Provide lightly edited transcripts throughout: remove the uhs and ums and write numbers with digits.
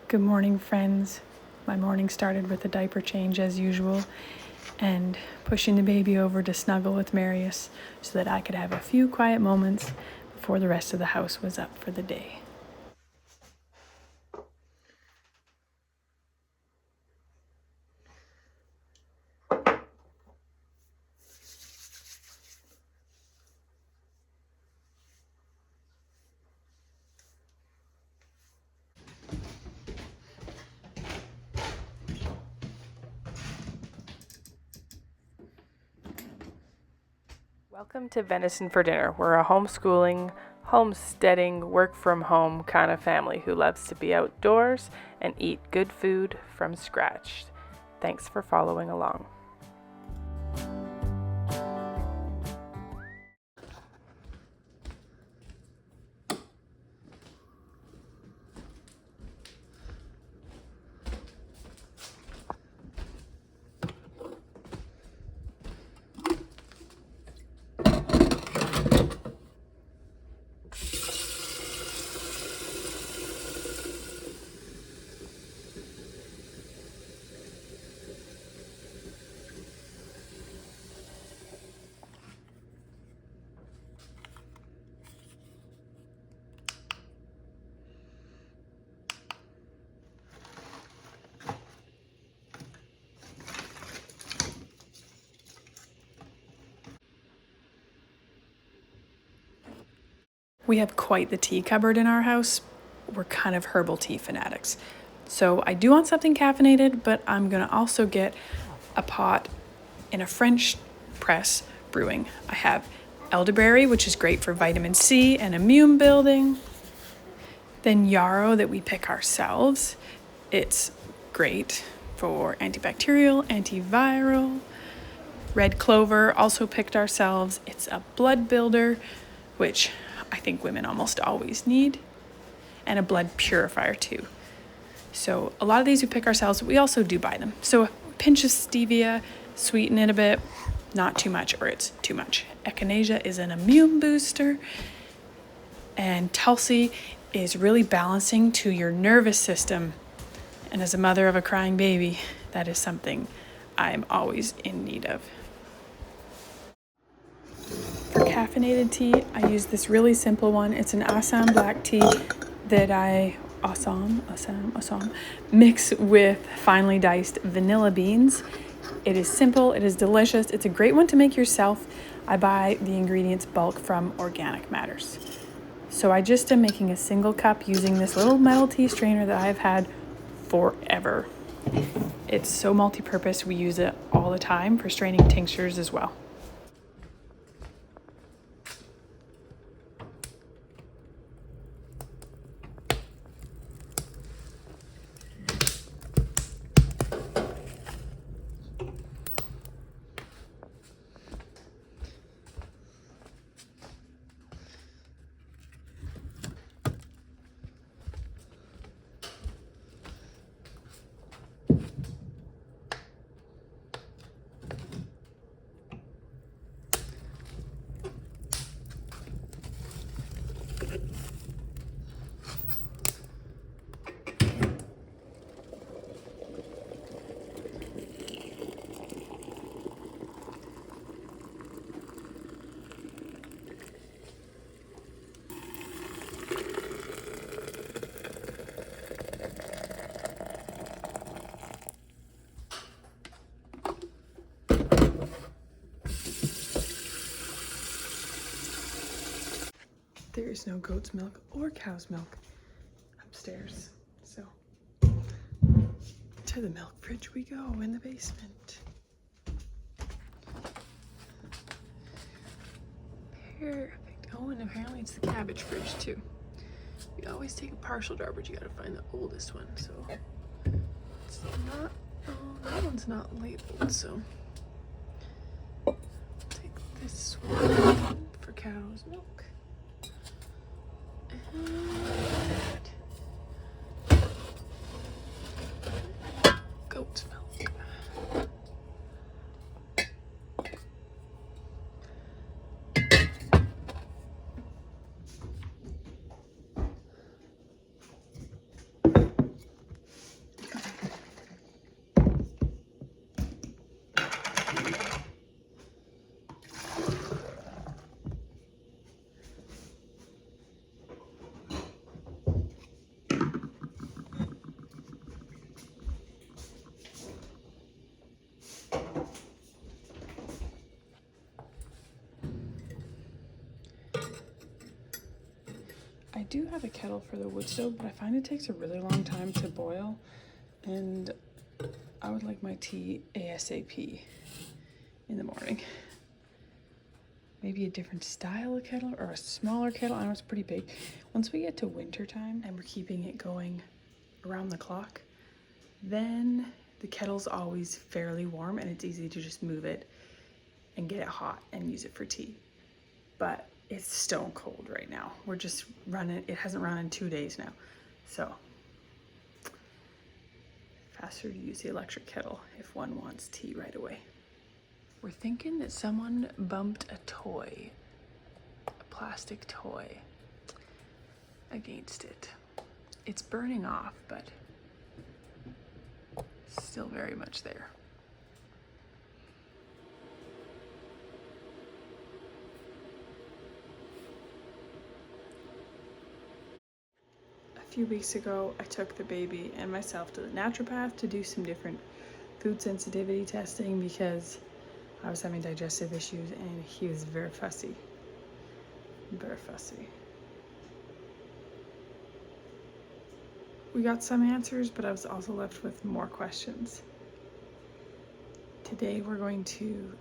Good morning, friends. My morning started with a diaper change as usual and pushing the baby over to snuggle with Marius so that I could have a few quiet moments before the rest of the house was up for the day. Welcome to Venison for Dinner. We're a homeschooling, homesteading, work from home kind of family who loves to be outdoors and eat good food from scratch. Thanks for following along. We have quite the tea cupboard in our house. We're kind of herbal tea fanatics. So I do want something caffeinated, but I'm gonna also get a pot in a French press brewing. I have elderberry, which is great for vitamin C and immune building. Then yarrow that we pick ourselves. It's great for antibacterial, antiviral. Red clover, also picked ourselves. It's a blood builder, which I think women almost always need, and a blood purifier too. So a lot of these we pick ourselves, but we also do buy them. So a pinch of stevia, sweeten it a bit, not too much or it's too much. Echinacea is an immune booster, and Tulsi is really balancing to your nervous system. And as a mother of a crying baby, that is something I'm always in need of. For caffeinated tea, I use this really simple one. It's an Assam black tea that I mix with finely diced vanilla beans. It is simple, it is delicious. It's a great one to make yourself. I buy the ingredients bulk from Organic Matters. So I just am making a single cup using this little metal tea strainer that I've had forever. It's so multi-purpose, we use it all the time for straining tinctures as well. There is no goat's milk or cow's milk upstairs, so to the milk fridge we go in the basement. Perfect. Oh, and apparently it's the cabbage fridge too. You always take a partial jar, but you gotta find the oldest one. So it's not. Oh, that one's not labeled. So take this one for cow's milk. Goat's milk. do have a kettle for the wood stove, but I find it takes a really long time to boil, and I would like my tea ASAP in the morning. Maybe a different style of kettle or a smaller kettle. I know it's pretty big. Once we get to winter time and we're keeping it going around the clock, then the kettle's always fairly warm and it's easy to just move it and get it hot and use it for tea. But it's stone cold right now. We're just running, it hasn't run in 2 days now. So faster to use the electric kettle if one wants tea right away. We're thinking that someone bumped a toy, a plastic toy, against it. It's burning off, but still very much there. A few weeks ago, I took the baby and myself to the naturopath to do some different food sensitivity testing because I was having digestive issues and he was very fussy. Very fussy. We got some answers, but I was also left with more questions. Today we're going to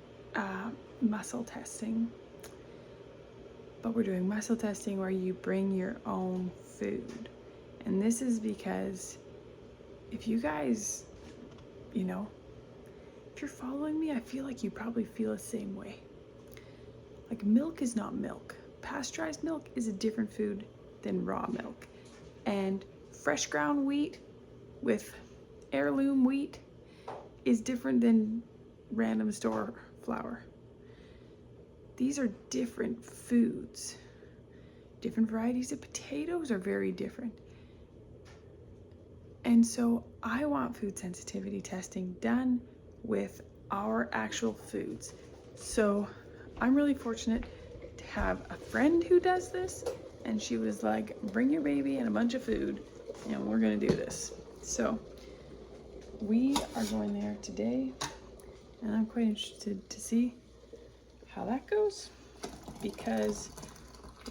muscle testing, but we're doing muscle testing where you bring your own food. And this is because if you guys, you know, if you're following me, I feel like you probably feel the same way. Like milk is not milk. Pasteurized milk is a different food than raw milk. And fresh ground wheat with heirloom wheat is different than random store flour. These are different foods. Different varieties of potatoes are very different. And so I want food sensitivity testing done with our actual foods. So I'm really fortunate to have a friend who does this, and she was like, bring your baby and a bunch of food and we're gonna do this. So we are going there today, and I'm quite interested to see how that goes, because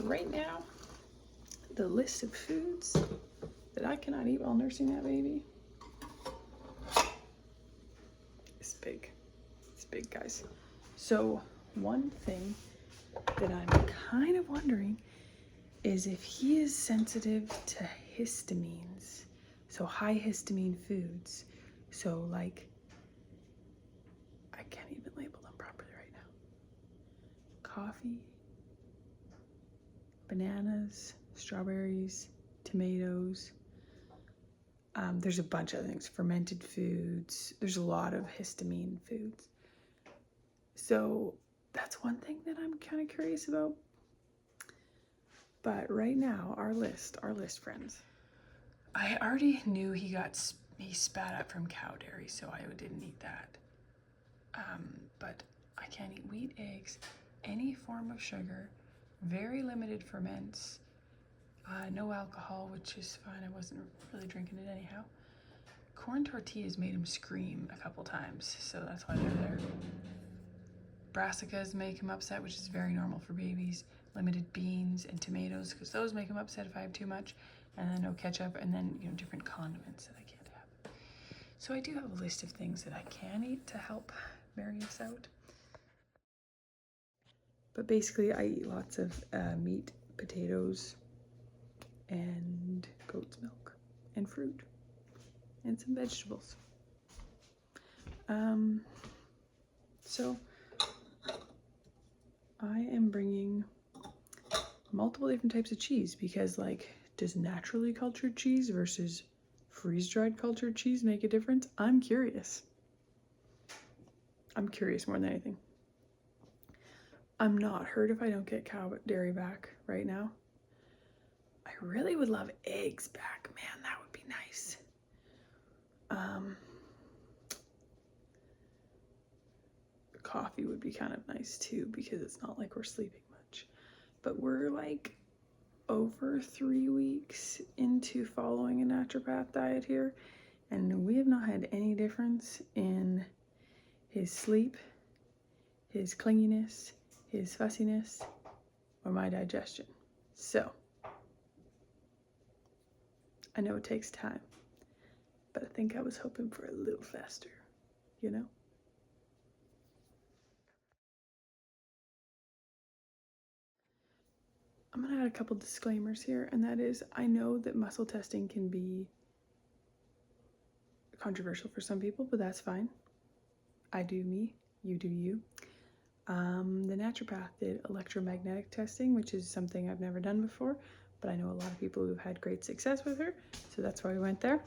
right now the list of foods that I cannot eat while nursing that baby is big. It's big, guys. So one thing that I'm kind of wondering is if he is sensitive to histamines, so high histamine foods. So like, I can't even label them properly right now. Coffee, bananas, strawberries, tomatoes. There's a bunch of things, fermented foods. There's a lot of histamine foods. So that's one thing that I'm kind of curious about. But right now, our list, friends. I already knew he spat up from cow dairy, so I didn't eat that. But I can't eat wheat, eggs, any form of sugar, very limited ferments, no alcohol, which is fine. I wasn't really drinking it anyhow. Corn tortillas made him scream a couple times, so that's why they're there. Brassicas make him upset, which is very normal for babies. Limited beans and tomatoes, because those make him upset if I have too much. And then no ketchup, and then, you know, different condiments that I can't have. So I do have a list of things that I can eat to help Marius out. But basically I eat lots of meat, potatoes, and goat's milk, and fruit, and some vegetables. So I am bringing multiple different types of cheese because, like, does naturally cultured cheese versus freeze-dried cultured cheese make a difference? I'm curious. I'm curious more than anything. I'm not hurt if I don't get cow dairy back right now. I really would love eggs back. Man, that would be nice. Coffee would be kind of nice too, because it's not like we're sleeping much. But we're like over 3 weeks into following a naturopath diet here, and we have not had any difference in his sleep, his clinginess, his fussiness, or my digestion. So I know it takes time, but I think I was hoping for a little faster, you know? I'm gonna add a couple disclaimers here, and that is, I know that muscle testing can be controversial for some people, but that's fine. I do me, you do you. The naturopath did electromagnetic testing, which is something I've never done before, but I know a lot of people who've had great success with her, so that's why we went there.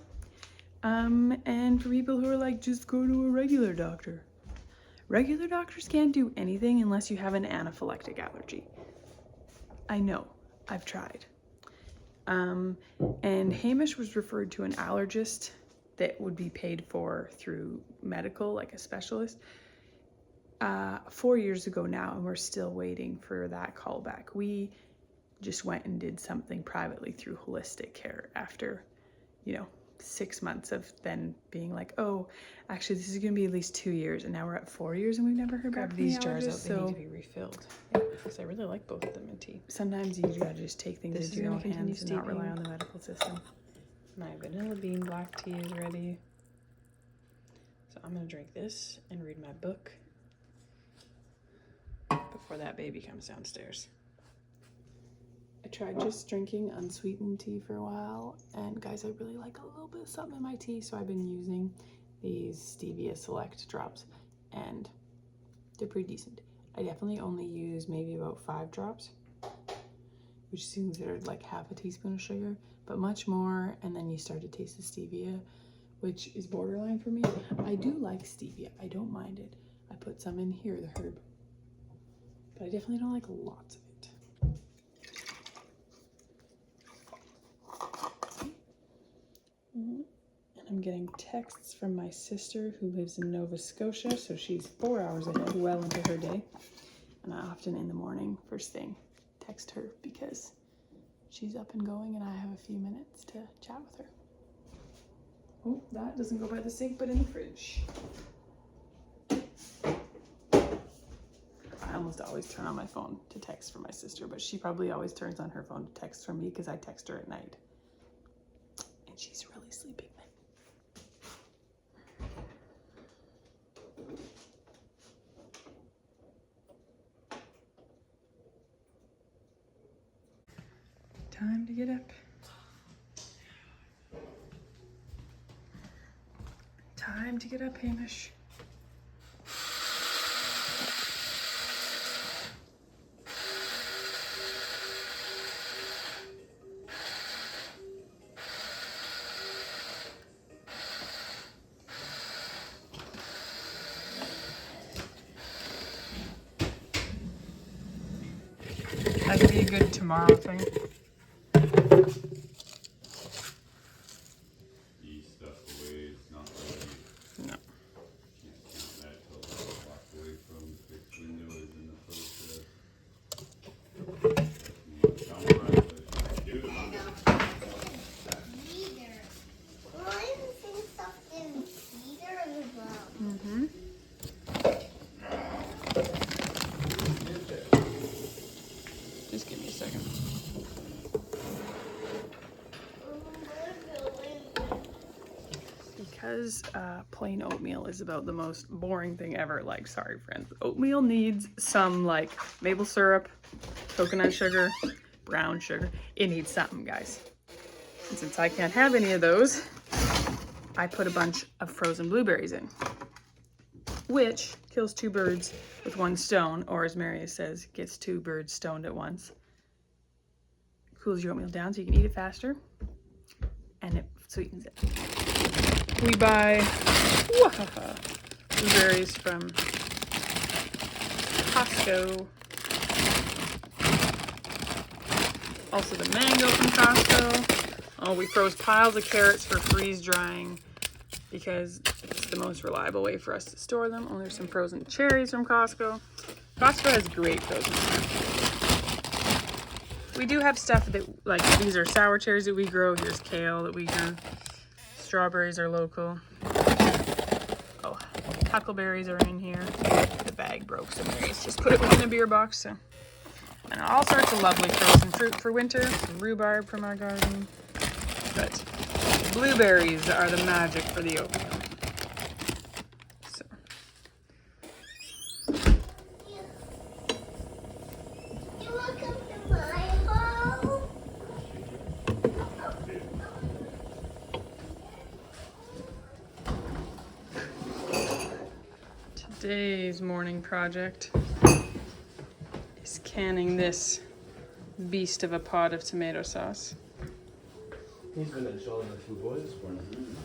And for people who are like, just go to a regular doctor. Regular doctors can't do anything unless you have an anaphylactic allergy. I know, I've tried. And Hamish was referred to an allergist that would be paid for through medical, like a specialist, 4 years ago now, and we're still waiting for that call back. We just went and did something privately through holistic care after, 6 months of then being like, oh, actually this is gonna be at least 2 years, and now we're at 4 years and we've never heard back from these jars out. They need to be refilled. Yeah, because I really like both of them in tea. Sometimes you gotta just take things into your own hands and not rely on the medical system. My vanilla bean black tea is ready. So I'm gonna drink this and read my book before that baby comes downstairs. I tried just drinking unsweetened tea for a while, and guys, I really like a little bit of something in my tea, so I've been using these Stevia Select drops, and they're pretty decent. I definitely only use maybe about 5 drops, which is considered like half a teaspoon of sugar, but much more, and then you start to taste the stevia, which is borderline for me. I do like stevia, I don't mind it. I put some in here, the herb, but I definitely don't like lots of it. And I'm getting texts from my sister who lives in Nova Scotia, so she's 4 hours ahead, well into her day. And I often in the morning, first thing, text her because she's up and going and I have a few minutes to chat with her. Oh, that doesn't go by the sink, but in the fridge. I almost always turn on my phone to text from my sister, but she probably always turns on her phone to text from me because I text her at night. And she's really sleeping then. Time to get up. Time to get up, Hamish. That could be a good tomorrow thing. Just give me a second. Because plain oatmeal is about the most boring thing ever. Like, sorry friends, oatmeal needs some like maple syrup, coconut sugar, brown sugar. It needs something, guys. And since I can't have any of those, I put a bunch of frozen blueberries in, which kills 2 birds with 1 stone, or as Marius says, gets 2 birds stoned at once. Cools your oatmeal down so you can eat it faster, and it sweetens it. We buy blueberries from Costco. Also the mango from Costco. Oh, we froze piles of carrots for freeze drying because it's the most reliable way for us to store them. Oh, there's some frozen cherries from Costco. Costco has great frozen stuff. We do have stuff that, like, these are sour cherries that we grow. Here's kale that we grew. Strawberries are local. Oh, huckleberries are in here. The bag broke, so Marius just put it in a beer box. So, and all sorts of lovely frozen fruit for winter. Some rhubarb from our garden. But Blueberries are the magic for the oatmeal. So. You want to come to my home? Today's morning project is canning this beast of a pot of tomato sauce. He's been installing the 2 boys this morning.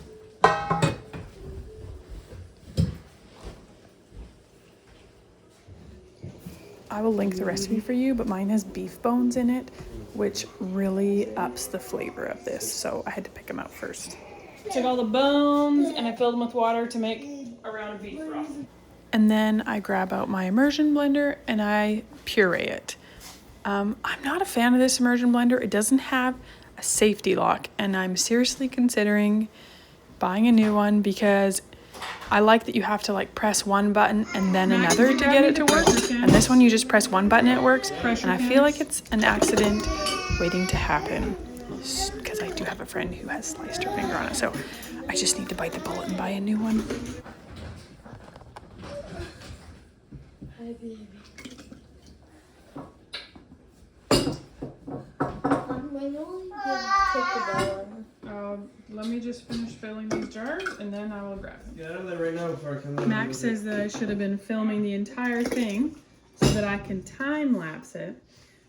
I will link the recipe for you, but mine has beef bones in it, which really ups the flavor of this, so I had to pick them out first. Took all the bones and I filled them with water to make a round of beef broth. And then I grab out my immersion blender and I puree it. I'm not a fan of this immersion blender. It doesn't have a safety lock, and I'm seriously considering buying a new one because I like that you have to like press one button and then another to get it to work. And this one you just press one button and it works. And I feel like it's an accident waiting to happen because I do have a friend who has sliced her finger on it. So I just need to bite the bullet and buy a new one. Hi, baby. When will you take the ball? Let me just finish filling these jars and then I will grab them. Get out of there right now before I come in. Max says that I should have been filming the entire thing so that I can time lapse it,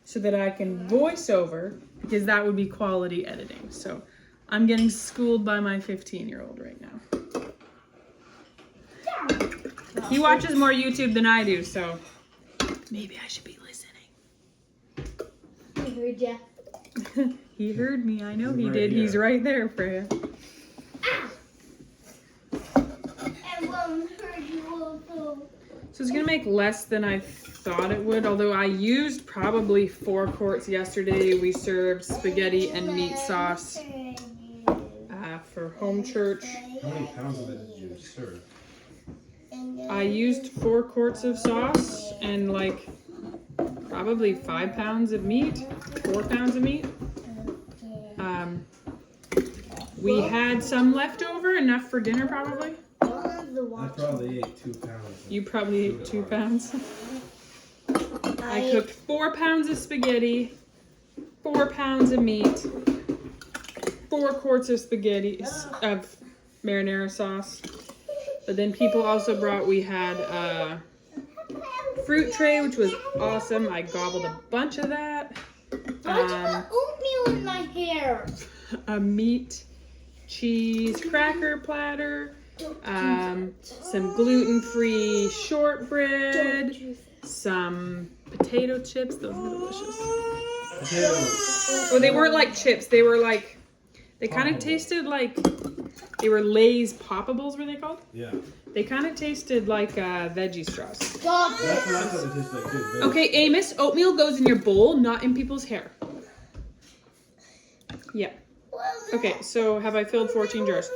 so that I can voice over, because that would be quality editing. So I'm getting schooled by my 15-year-old right now. He watches more YouTube than I do, so maybe I should be listening. I heard ya. He heard me. I know he did. He's right there, Freya. And Mom heard you also. So it's gonna make less than I thought it would, although I used probably 4 quarts yesterday. We served spaghetti and meat sauce for home church. How many pounds of it did you serve? I used 4 quarts of sauce and like probably 5 pounds of meat, 4 pounds of meat. We had some left over, enough for dinner probably. I probably ate 2 pounds. You probably ate 2 pounds. I cooked 4 pounds of spaghetti, 4 pounds of meat, 4 quarts of spaghetti, of marinara sauce. But then people also brought, we had a fruit tray, which was awesome. I gobbled a bunch of that. Why'd you put oatmeal in my hair? A meat, cheese, cracker platter, some gluten-free shortbread, some potato chips. Those were delicious. Potatoes. Well, they weren't like chips. They were like, they kind of tasted like, they were Lay's Poppables, were they called? Yeah. They kind of tasted like veggie straws. Stop That's what I it. thought it tasted like too. Okay, Amos, oatmeal goes in your bowl, not in people's hair. Yeah. Okay, so have I filled 14 jars?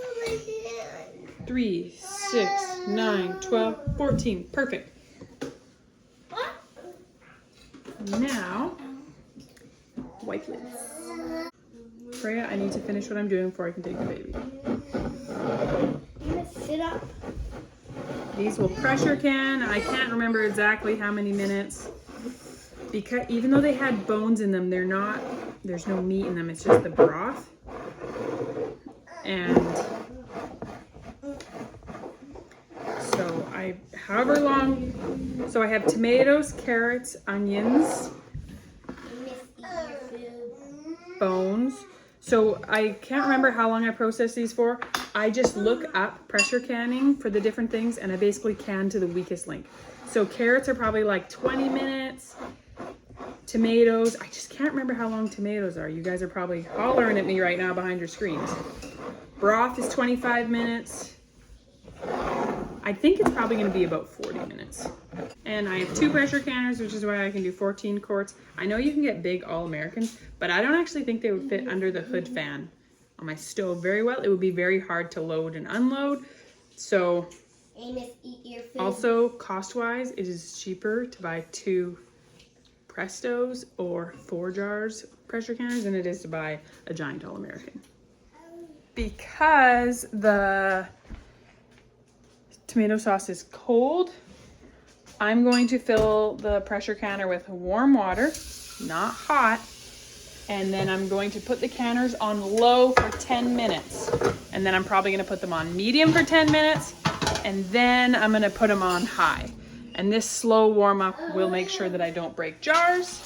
3, 6, 9, 12, 14. Perfect. Now, wipe lids. Freya, I need to finish what I'm doing before I can take the baby. Sit up. These will pressure can. I can't remember exactly how many minutes. Because even though they had bones in them, there's no meat in them. It's just the broth. And so so I have tomatoes, carrots, onions, bones. So I can't remember how long I processed these for. I just look up pressure canning for the different things and I basically can to the weakest link. So carrots are probably like 20 minutes. Tomatoes, I just can't remember how long tomatoes are. You guys are probably hollering at me right now behind your screens. Broth is 25 minutes. I think it's probably going to be about 40 minutes. And I have 2 pressure canners, which is why I can do 14 quarts. I know you can get big All-Americans, but I don't actually think they would fit under the hood fan on my stove very well. It would be very hard to load and unload. So Amos, eat your food. also cost-wise, it is cheaper to buy 2 Prestos or 4 jars pressure canners than it is to buy a giant All-American. because the tomato sauce is cold, I'm going to fill the pressure canner with warm water, not hot. And then I'm going to put the canners on low for 10 minutes. And then I'm probably gonna put them on medium for 10 minutes. And then I'm gonna put them on high. And this slow warm up will make sure that I don't break jars.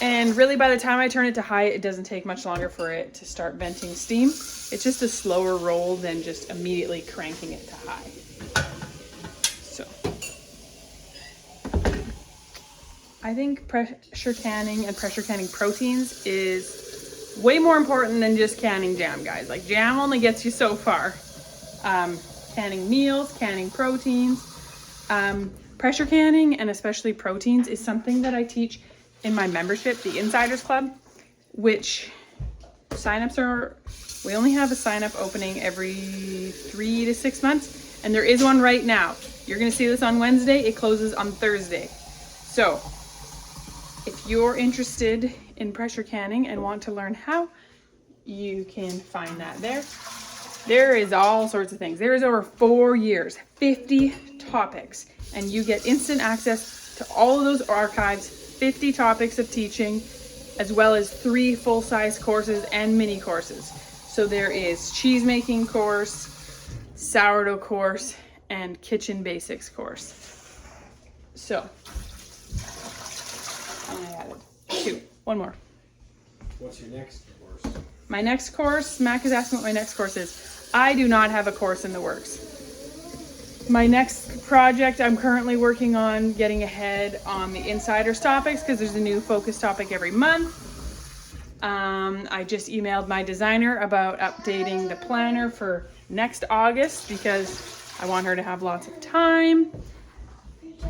And really by the time I turn it to high, it doesn't take much longer for it to start venting steam. It's just a slower roll than just immediately cranking it to high. So I think pressure canning and pressure canning proteins is way more important than just canning jam, guys. Like jam only gets you so far. Canning meals, canning proteins, pressure canning, and especially proteins is something that I teach in my membership, the Insiders Club, which signups are, we only have a sign up opening every 3 to 6 months. And there is one right now. You're gonna see this on Wednesday. It closes on Thursday. So if you're interested in pressure canning and want to learn how, you can find that there. There is all sorts of things. There is over 4 years, 50 topics, and you get instant access to all of those archives, 50 topics of teaching, as well as 3 full-size courses and mini courses. So there is cheese making course, sourdough course, and kitchen basics course. So I added 2. One more. What's your next course? My next course, Mac is asking what my next course is. I do not have a course in the works. My next project, I'm currently working on getting ahead on the insiders topics because there's a new focus topic every month. I just emailed my designer about updating the planner for next August because I want her to have lots of time.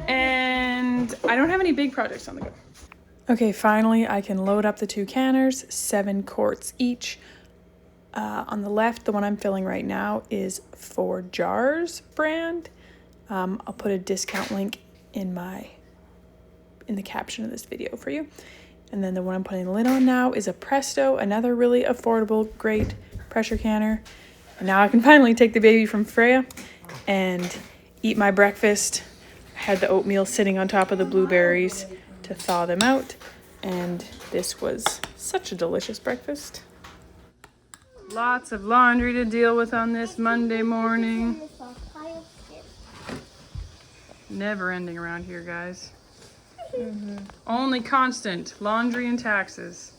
And I don't have any big projects on the go. Okay, finally I can load up the 2 canners, 7 quarts each. On the left, the one I'm filling right now is 4 Jars brand. I'll put a discount link in the caption of this video for you. And then the one I'm putting the lid on now is a Presto, another really affordable, great pressure canner. And now I can finally take the baby from Freya and eat my breakfast. I had the oatmeal sitting on top of the blueberries to thaw them out, and this was such a delicious breakfast. Lots of laundry to deal with on this Monday morning. Never ending around here, guys. Only constant, laundry and taxes.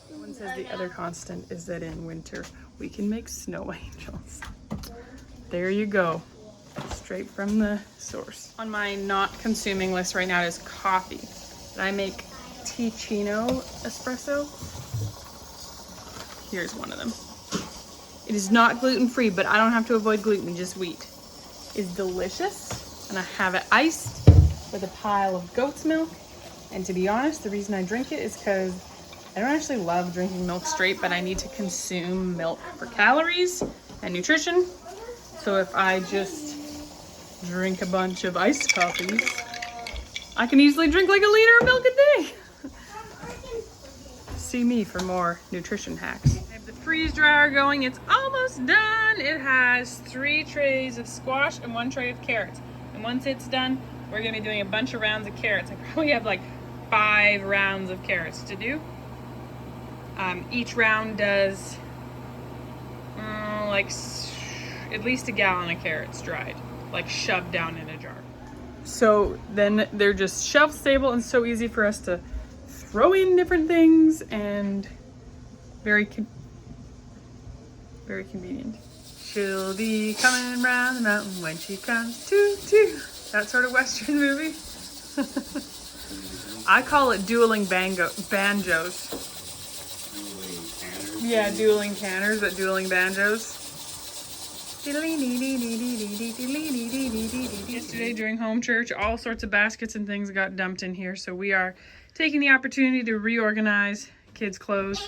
Someone says the other constant is that in winter we can make snow angels. There you go, straight from the source. On my not consuming list right now is coffee. I make Ticino espresso. Here's one of them. It is not gluten-free, but I don't have to avoid gluten, just wheat. It's delicious, and I have it iced with a pile of goat's milk. And to be honest, the reason I drink it is because I don't actually love drinking milk straight, but I need to consume milk for calories and nutrition. So if I just drink a bunch of iced coffees, I can easily drink like a liter of milk a day. See me for more nutrition hacks. I have the freeze dryer going. It's almost done. It has 3 trays of squash and 1 tray of carrots. And once it's done, we're gonna be doing a bunch of rounds of carrots. I probably have like 5 rounds of carrots to do. Each round does like at least a gallon of carrots dried, like shoved down in a jar. So then they're just shelf stable and so easy for us to throw in different things, and very convenient. She'll be coming round the mountain when she comes to. That sort of Western movie. I call it dueling banjos. Yeah, dueling canners, but dueling banjos. Yesterday during home church, all sorts of baskets and things got dumped in here, so we are taking the opportunity to reorganize kids' clothes.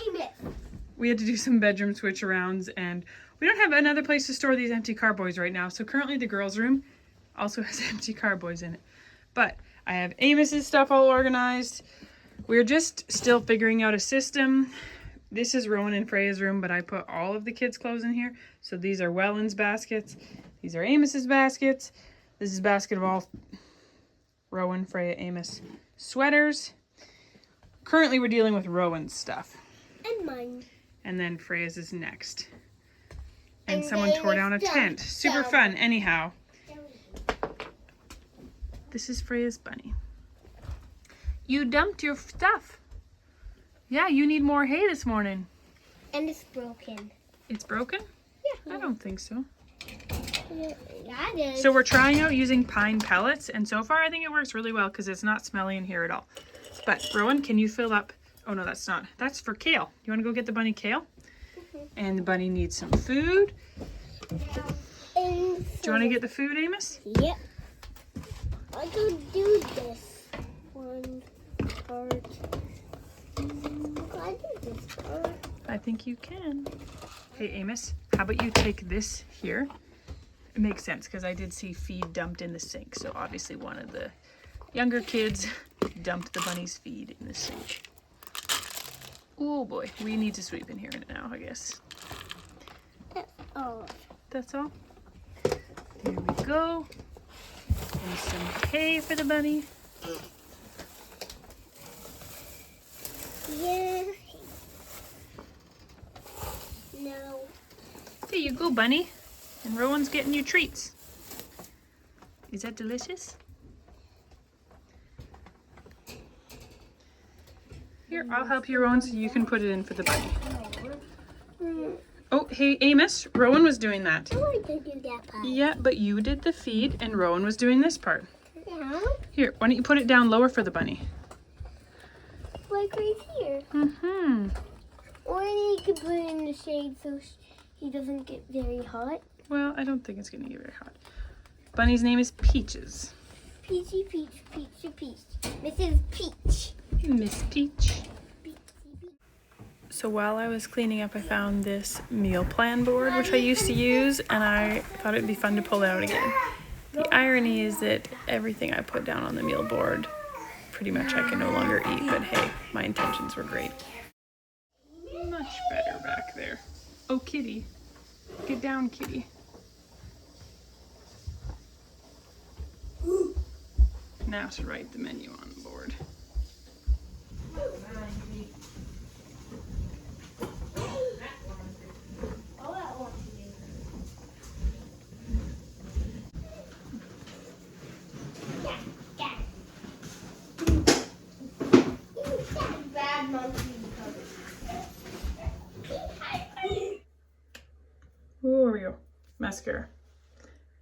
We had to do some bedroom switch arounds, and we don't have another place to store these empty carboys right now, so currently the girls' room also has empty carboys in it. But I have Amos's stuff all organized. We're just still figuring out a system. This is Rowan and Freya's room, but I put all of the kids' clothes in here. So these are Welland's baskets. These are Amos's baskets. This is a basket of all Rowan, Freya, Amos sweaters. Currently, we're dealing with Rowan's stuff. And mine. And then Freya's is next. And And someone then tore down a it's tent. done. Super So- fun. Anyhow, this is Freya's bunny. You dumped your stuff. Yeah, you need more hay this morning. And it's broken. It's broken? Yeah. I don't think so. Yeah, it is. So we're trying out using pine pellets, and so far I think it works really well because it's not smelly in here at all. But Rowan, can you fill up? Oh no, that's not. That's for kale. You want to go get the bunny kale? And the bunny needs some food. And Do you want to get the food, Amos? Yep. I could do this one part. I do this part. I think you can. Hey Amos, how about you take this here? It makes sense because I did see feed dumped in the sink. So obviously one of the younger kids dumped the bunny's feed in the sink. Oh boy, we need to sweep in here now, I guess. Oh. That's all. There we go. And some hay for the bunny. Yeah. No. There you go, bunny. And Rowan's getting you treats. Is that delicious? Here, I'll help you, Rowan, so you can put it in for the bunny. Oh, hey, Amos, Rowan was doing that. I want to do that part. Yeah, but you did the feed and Rowan was doing this part. Yeah. Here, why don't you put it down lower for the bunny? Like right here. Mm-hmm. Or you could put it in the shade so he doesn't get very hot. Well, I don't think it's going to get very hot. Bunny's name is Peaches. Peachy peach, peachy peach. Mrs. Peach. Miss Peach. Peachy peach. So while I was cleaning up, I found this meal plan board, which I used to use, and I thought it'd be fun to pull it out again. The irony is that everything I put down on the meal board, pretty much I can no longer eat, but hey, my intentions were great. Much better back there. Oh, kitty. Get down, kitty. Now to write the menu on the board. Bad monkey. Oh, here we go. Mascara.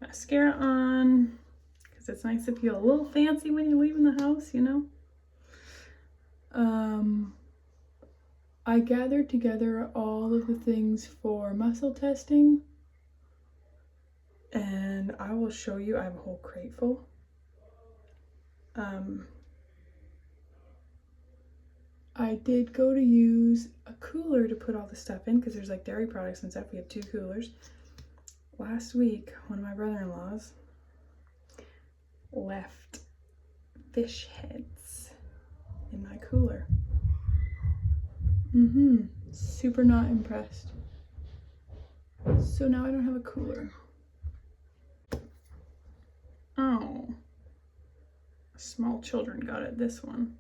Mascara on, because it's nice to feel a little fancy when you're leaving the house, you know? I gathered together all of the things for muscle testing, and I will show you. I have a whole crate full. I did go to use a cooler to put all the stuff in because there's like dairy products and stuff. We have 2 coolers. Last week, one of my brother-in-laws left fish heads in my cooler. Super not impressed. So now I don't have a cooler. Oh. Small children got it, this one.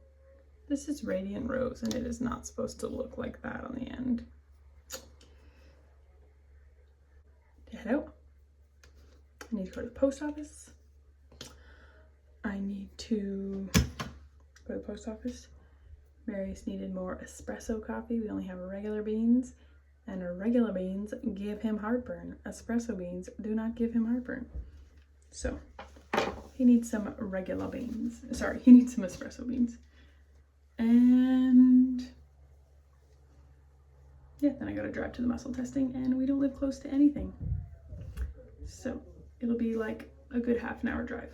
This is Radiant Rose, and it is not supposed to look like that on the end. Head out. I need to go to the post office. I need to go to the post office. Marius needed more espresso coffee. We only have regular beans, and regular beans give him heartburn. Espresso beans do not give him heartburn. So he needs some regular beans. Sorry, he needs some espresso beans. And yeah, then I gotta drive to the muscle testing, and we don't live close to anything. So it'll be like a good half an hour drive.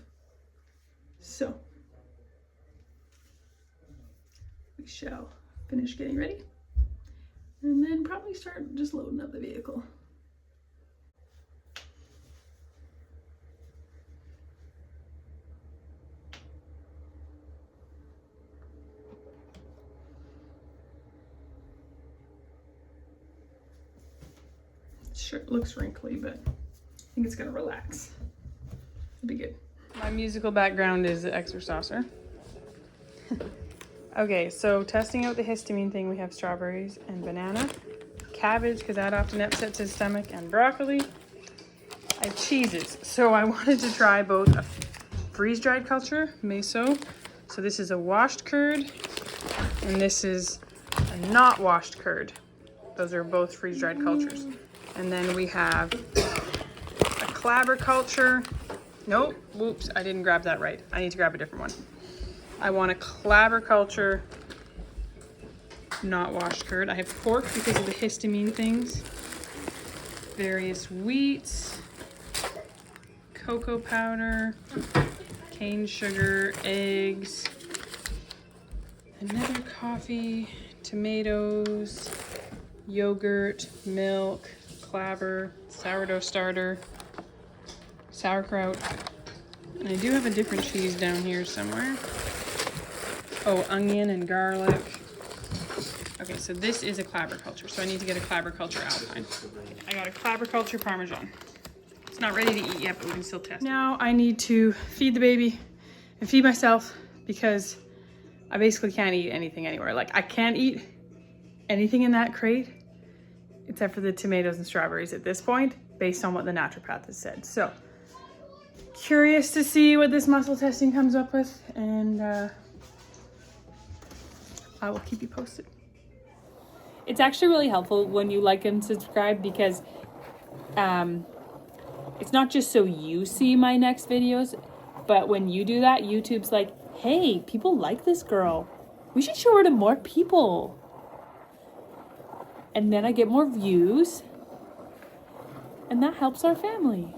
So we shall finish getting ready and then probably start just loading up the vehicle. Sure, it looks wrinkly, but I think it's gonna relax. It'll be good. My musical background is the exerciser. Okay, so testing out the histamine thing, we have strawberries and banana, cabbage, because that often upsets his stomach, and broccoli. I have cheeses. So I wanted to try both a freeze-dried culture, meso. So this is a washed curd, and this is a not washed curd. Those are both freeze-dried cultures. And then we have a clabber culture. Nope, whoops, I didn't grab that right. I need to grab a different one. I want a clabber culture, not washed curd. I have pork because of the histamine things. Various wheats, cocoa powder, cane sugar, eggs, another coffee, tomatoes, yogurt, milk, clabber, sourdough starter, sauerkraut. And I do have a different cheese down here somewhere. Oh, onion and garlic. Okay, so this is a clabber culture, so I need to get a clabber culture alpine. I got a clabber culture parmesan. It's not ready to eat yet, but we can still test it. Now I need to feed the baby and feed myself because I basically can't eat anything anywhere. Like, I can't eat anything in that crate except for the tomatoes and strawberries at this point, based on what the naturopath has said. So, curious to see what this muscle testing comes up with, and I will keep you posted. It's actually really helpful when you like and subscribe because it's not just so you see my next videos, but when you do that, YouTube's like, hey, people like this girl. We should show her to more people. And then I get more views, and that helps our family.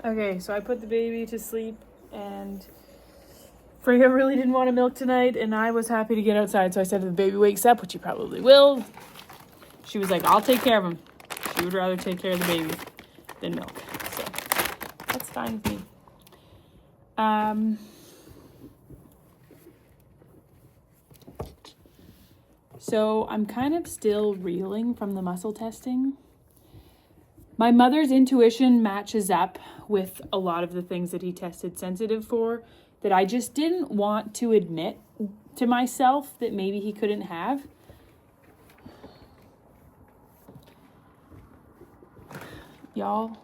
Okay, so I put the baby to sleep, and Freya really didn't want to milk tonight, and I was happy to get outside, so I said if the baby wakes up, which he probably will, she was like, I'll take care of him. She would rather take care of the baby than milk, so that's fine with me. So I'm kind of still reeling from the muscle testing. My mother's intuition matches up with a lot of the things that he tested sensitive for that I just didn't want to admit to myself that maybe he couldn't have. Y'all.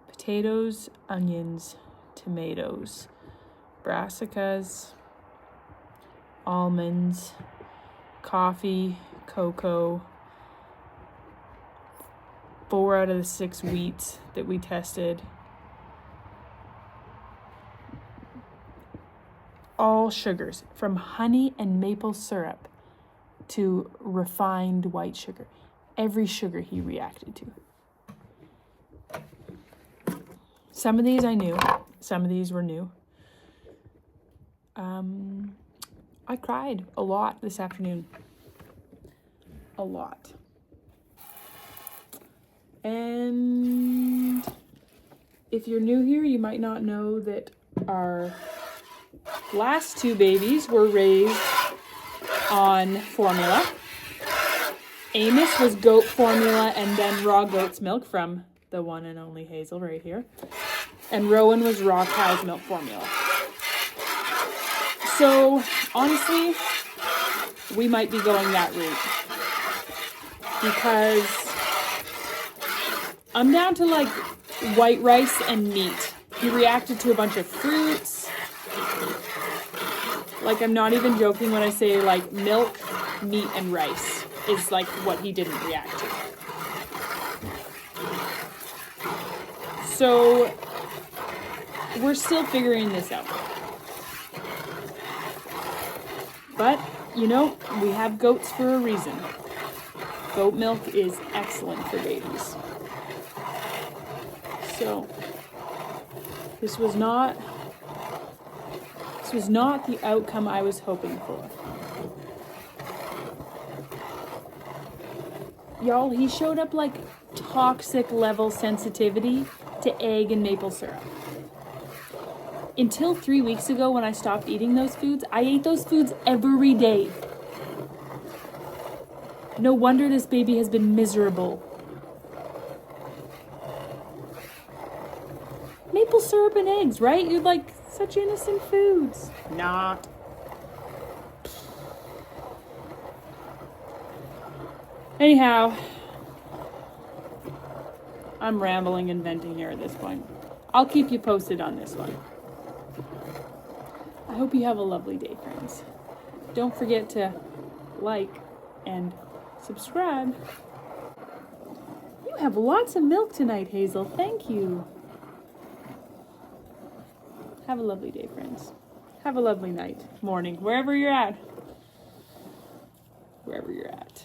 Potatoes, onions, tomatoes, brassicas, almonds, coffee, cocoa, 4 out of the 6 wheats that we tested. All sugars, from honey and maple syrup to refined white sugar. Every sugar he reacted to. Some of these I knew, some of these were new. I cried a lot this afternoon. A lot. And if you're new here, you might not know that our last 2 babies were raised on formula. Amos was goat formula and then raw goat's milk from the one and only Hazel right here. And Rowan was raw cow's milk formula. So, honestly, we might be going that route. Because I'm down to like white rice and meat. He reacted to a bunch of fruits. Like, I'm not even joking when I say like milk, meat, and rice is like what he didn't react to. So, we're still figuring this out. But, you know, we have goats for a reason. Goat milk is excellent for babies. So, this was not the outcome I was hoping for. Y'all, he showed up like toxic level sensitivity to egg and maple syrup. Until 3 weeks ago when I stopped eating those foods, I ate those foods every day. No wonder this baby has been miserable. Maple syrup and eggs, right? You'd like such innocent foods. Not. Anyhow, I'm rambling and venting here at this point. I'll keep you posted on this one. I hope you have a lovely day, friends. Don't forget to like and subscribe. You have lots of milk tonight, Hazel. Thank you. Have a lovely day, friends. Have a lovely night, morning, wherever you're at. Wherever you're at.